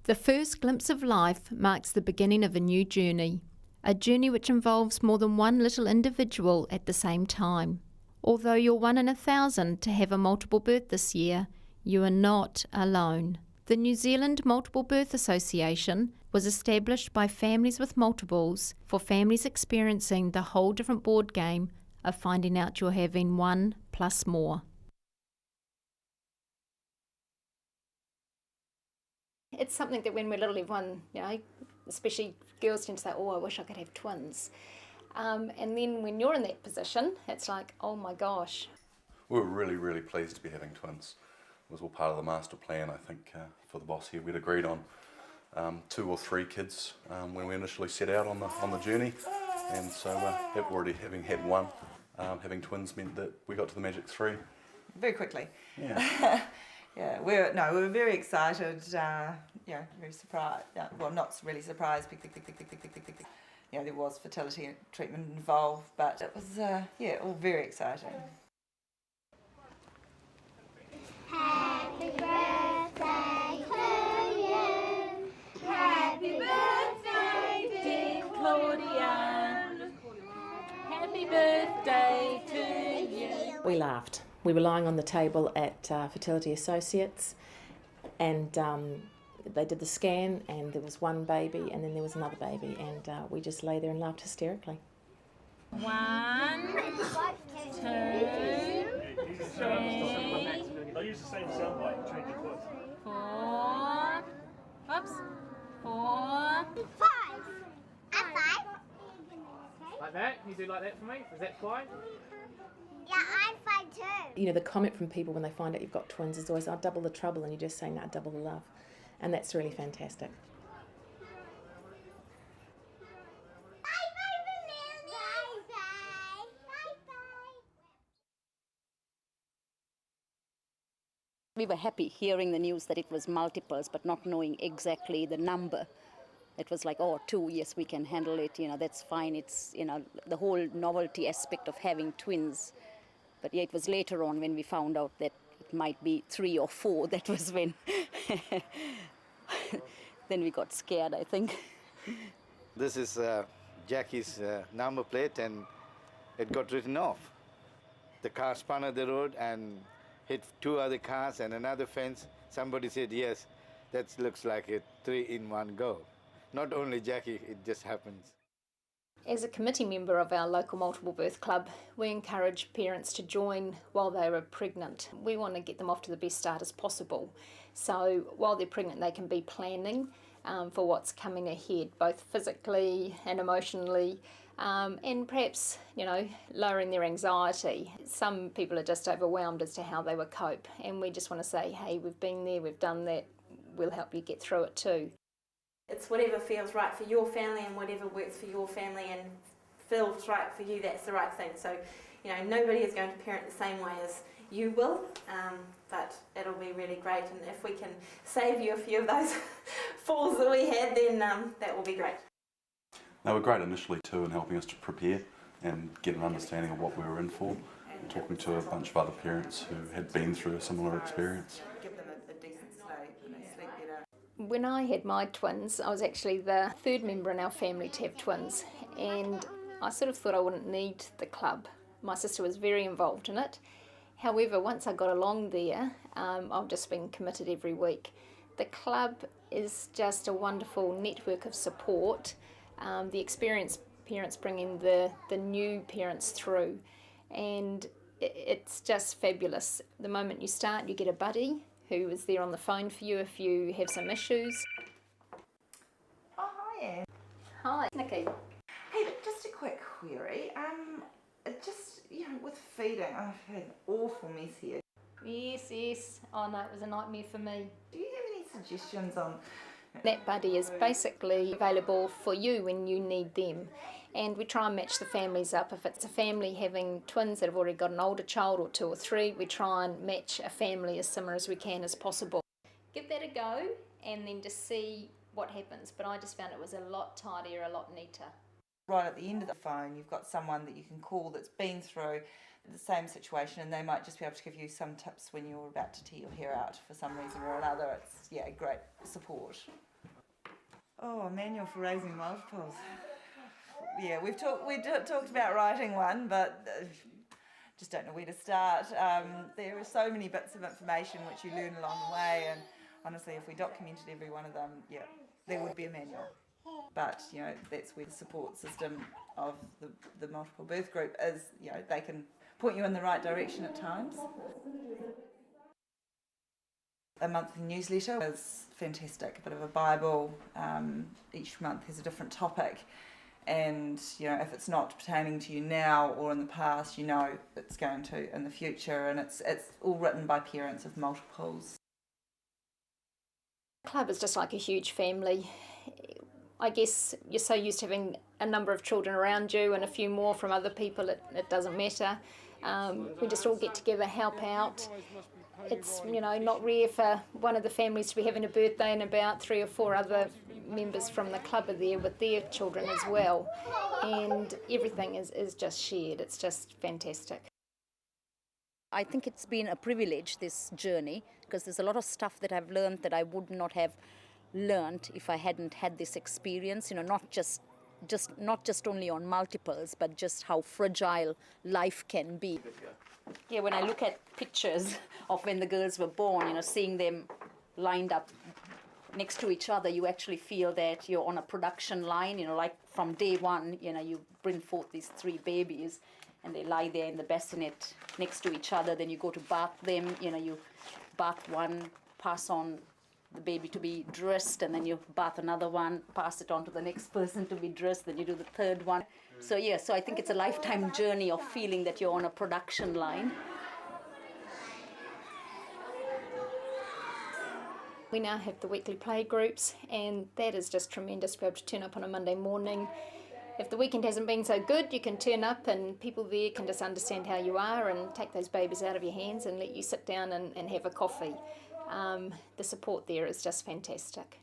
The first glimpse of life marks the beginning of a new journey, a journey which involves more than one little individual at the same time. Although you're 1 in 1,000 to have a multiple birth this year, you are not alone. The New Zealand Multiple Birth Association was established by families with multiples for families experiencing the whole different board game of finding out you're having one plus more. It's something that when we're little, everyone, especially girls tend to say, oh, I wish I could have twins. And then when you're in that position, it's like, oh my gosh. We were really, really pleased to be having twins. It was all part of the master plan, I think, for the boss here. We'd agreed on 2 or 3 kids when we initially set out on the journey. And so already having had one, having twins meant that we got to the magic 3. Very quickly. Yeah. Yeah, we were very excited, very surprised, well, not really surprised, there was fertility treatment involved, but it was, all very exciting. Happy birthday to you, happy birthday dear Claudia, happy birthday to you. We laughed. We were lying on the table at Fertility Associates, and they did the scan, and there was one baby and then there was another baby, and we just lay there and laughed hysterically. 1, 2, 3, I use the same sound bite, change it twice. 4, whoops, 4, 5. And 5. Like that? Can you do like that for me? Is that fine? Yeah, I'm 5 too. You know, the comment from people when they find out you've got twins is always, oh, double the trouble, and you just say, no, double the love. And that's really fantastic. We were happy hearing the news that it was multiples, but not knowing exactly the number. It was like, oh, 2, yes, we can handle it, that's fine. It's, the whole novelty aspect of having twins. But yeah, it was later on when we found out that it might be 3 or 4, that was when then we got scared, I think. This is Jackie's number plate, and it got written off. The car spun on the road and hit 2 other cars and another fence. Somebody said, yes, that looks like a 3 in 1 go. Not only Jackie, it just happens. As a committee member of our local multiple birth club, we encourage parents to join while they are pregnant. We want to get them off to the best start as possible. So while they're pregnant, they can be planning for what's coming ahead, both physically and emotionally, and perhaps, lowering their anxiety. Some people are just overwhelmed as to how they would cope, and we just want to say, hey, we've been there, we've done that, we'll help you get through it too. It's whatever feels right for your family and whatever works for your family and feels right for you, that's the right thing. So, nobody is going to parent the same way as you will, but it'll be really great. And if we can save you a few of those falls that we had, then that will be great. They were great initially too in helping us to prepare and get an understanding of what we were in for, and talking to a bunch of other parents who had been through a similar experience. Give them a decent sleep and they sleep better. When I had my twins, I was actually the 3rd member in our family to have twins, and I sort of thought I wouldn't need the club. My sister was very involved in it. However, once I got along there, I've just been committed every week. The club is just a wonderful network of support. The experienced parents bringing the new parents through, and it's just fabulous. The moment you start, you get a buddy who is there on the phone for you if you have some issues. Oh, hi, Anne. Hi, Nikki. Hey, just a quick query. With feeding, I've had an awful mess here. Yes. Oh no, it was a nightmare for me. Do you have any suggestions on... That buddy is basically available for you when you need them, and we try and match the families up. If it's a family having twins that have already got an older child or 2 or 3, we try and match a family as similar as we can as possible. Give that a go and then just see what happens, but I just found it was a lot tidier, a lot neater. Right at the end of the phone, you've got someone that you can call that's been through the same situation, and they might just be able to give you some tips when you're about to tear your hair out for some reason or another. It's, yeah, great support. Oh, manual for raising multiples. Yeah, we talked about writing one, but just don't know where to start. There are so many bits of information which you learn along the way, and honestly, if we documented every one of them, yeah, there would be a manual. But, you know, that's where the support system of the multiple birth group is. You know, they can point you in the right direction at times. A monthly newsletter is fantastic, a bit of a Bible. Each month has a different topic, and you know, if it's not pertaining to you now or in the past, you know it's going to in the future, and it's all written by parents of multiples. The club is just like a huge family. I guess you're so used to having a number of children around you and a few more from other people, it doesn't matter. We just all get together, help out. It's, you know, not rare for one of the families to be having a birthday and about 3 or 4 other members from the club are there with their children as well. And everything is just shared. It's just fantastic. I think it's been a privilege, this journey, because there's a lot of stuff that I've learned that I would not have learned if I hadn't had this experience, you know, not just only on multiples, but just how fragile life can be. Yeah, when I look at pictures of when the girls were born, you know, seeing them lined up next to each other, you actually feel that you're on a production line, you know, like from day one, you know, you bring forth these 3 babies and they lie there in the bassinet next to each other, then you go to bath them, you know, you bath one, pass on the baby to be dressed, and then you bath another one, pass it on to the next person to be dressed, then you do the 3rd one. So yeah, so I think it's a lifetime journey of feeling that you're on a production line. We now have the weekly play groups, and that is just tremendous to be able to turn up on a Monday morning. If the weekend hasn't been so good, you can turn up and people there can just understand how you are and take those babies out of your hands and let you sit down and have a coffee. The support there is just fantastic.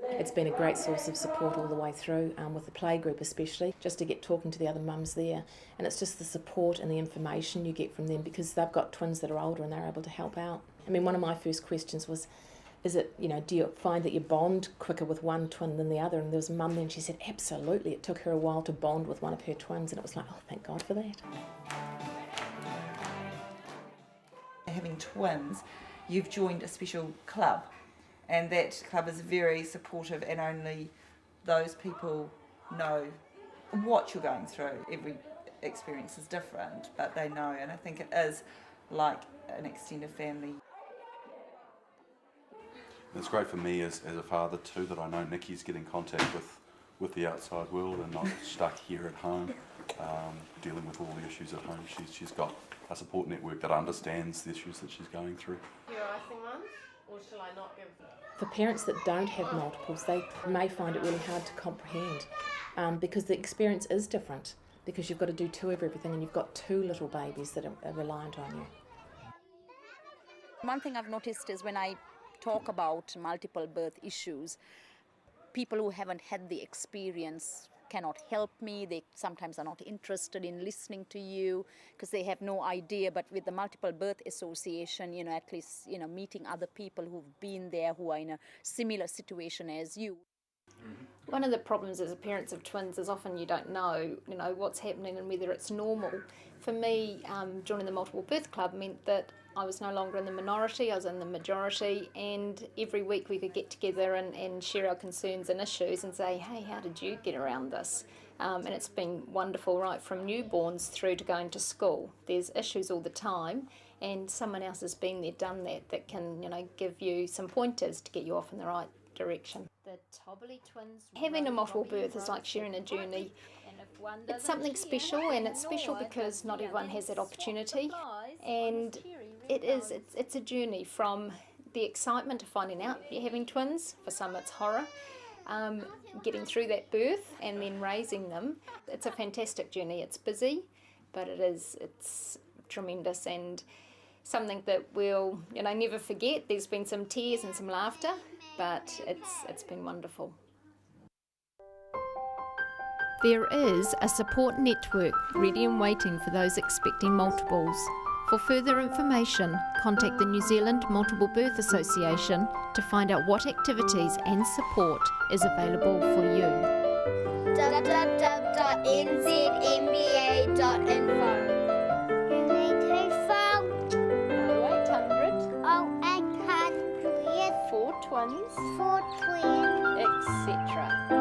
It's been a great source of support all the way through, with the playgroup especially, just to get talking to the other mums there. And it's just the support and the information you get from them, because they've got twins that are older and they're able to help out. I mean, one of my first questions was, is it, you know, do you find that you bond quicker with one twin than the other? And there was a mum there and she said, absolutely, it took her a while to bond with one of her twins, and it was like, oh, thank God for that. Having twins, you've joined a special club, and that club is very supportive, and only those people know what you're going through. Every experience is different, but they know, and I think it is like an extended family. It's great for me as a father too, that I know Nikki's getting contact with the outside world and not stuck here at home, dealing with all the issues at home. She's got a support network that understands the issues that she's going through. You're icing ones, or shall I not give? For parents that don't have multiples, they may find it really hard to comprehend, because the experience is different, because you've got to do 2 of everything and you've got 2 little babies that are reliant on you. One thing I've noticed is when I talk about multiple birth issues, people who haven't had the experience cannot help me. They sometimes are not interested in listening to you because they have no idea. But with the Multiple Birth Association, you know, at least, you know, meeting other people who've been there, who are in a similar situation as you. One of the problems as a parents of twins is often you don't know, you know, what's happening and whether it's normal. For me, joining the Multiple Birth Club meant that I was no longer in the minority, I was in the majority, and every week we could get together and share our concerns and issues and say, hey, how did you get around this? And it's been wonderful, right from newborns through to going to school. There's issues all the time, and someone else has been there, done that can, you know, give you some pointers to get you off in the right direction. The Tobley twins. Having a multiple birth is like sharing a journey. It's something special, and it's special because not everyone has that opportunity, and it's a journey from the excitement of finding out you're having twins. For some it's horror, getting through that birth and then raising them. It's a fantastic journey. It's busy, but it's tremendous and something that we'll, you know, never forget. There's been some tears and some laughter, but it's been wonderful. There is a support network ready and waiting for those expecting multiples. For further information, contact the New Zealand Multiple Birth Association to find out what activities and support is available for you. www.nzmba.info. You need to phone 0800 0800 4 twins, for twins. etc.